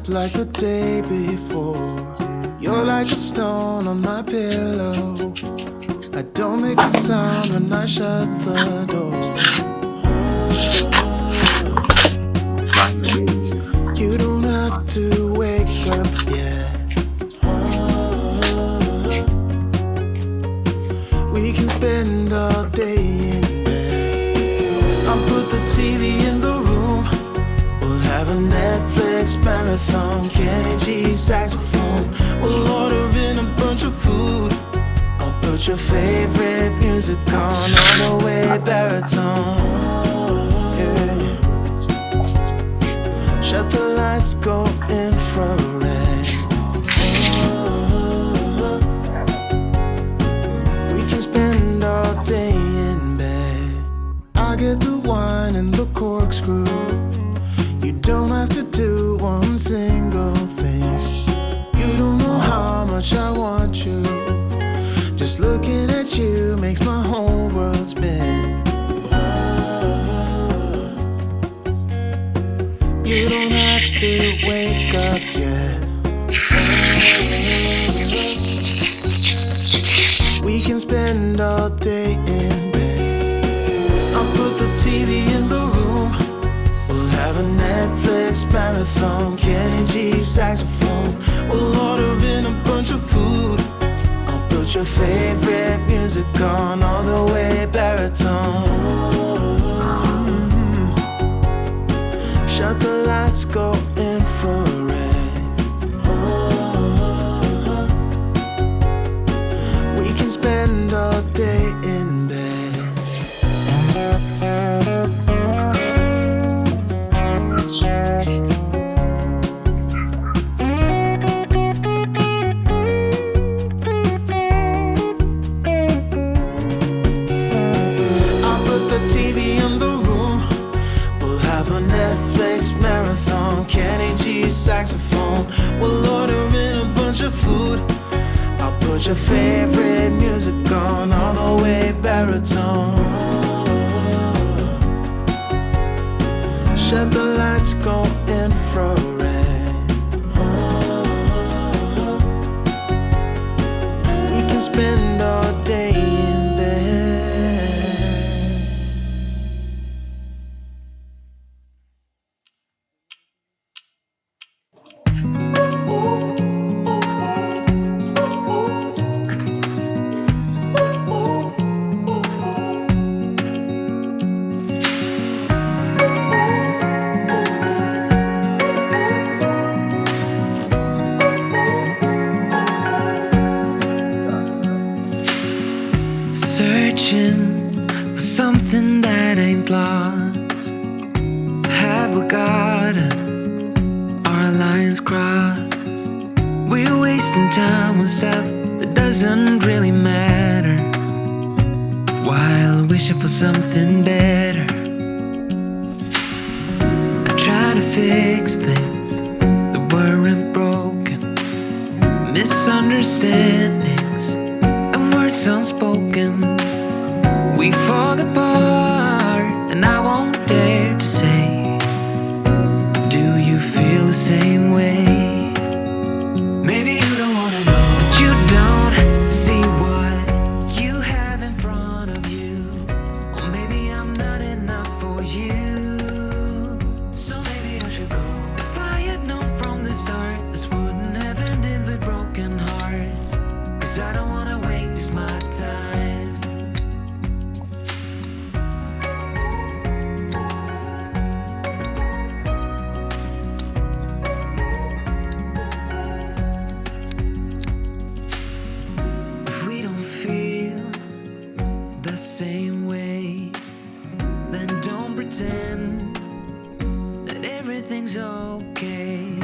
up like the day before. You're like a stone on my pillow. I don't make a sound when I shut the door. You don't have to wake up yet. We can spend all day in bed. I'll put the TV in the room. We'll have a Netflix marathon, Kenny G saxophone. We'll order in a bunch of food. I'll put your favorite music on all the way baritone. Yeah. Shut the lights, go infrared. We can spend all day in bed. I'll get the wine and the corkscrew. You don't have to do one single thing. You don't know how much I want you. Just looking at you makes my whole world spin. You don't have to wake up yet. We can spend all day in bed. I'll put the TV in the room. We'll have a Netflix marathon, Kenny G saxophone. We'll order in a bunch of food. I'll put your favorite music on all the way baritone. Shut the lights, go infrared. We can spend all day in bed. I'll put the TV in the room. We'll have a Netflix marathon, Kenny G saxophone. We'll order in a bunch of food. I'll put your favorite music on all the way baritone. Shut the lights, go infrared. We can spend all day in bed. Searching for something that ain't lost. Have we got our lines crossed? We're wasting time on stuff that doesn't really matter, while wishing for something better. I try to fix things that weren't broken, misunderstandings and words unspoken. We fall apart, and I won't dare to say, do you feel the same way? Maybe you don't wanna know, but you don't see what you have in front of you. Or maybe I'm not enough for you, so maybe I should go. If I had known from the start, this wouldn't have ended with broken hearts. 'Cause I don't wanna waste my time. If we don't feel the same way, then don't pretend that everything's okay.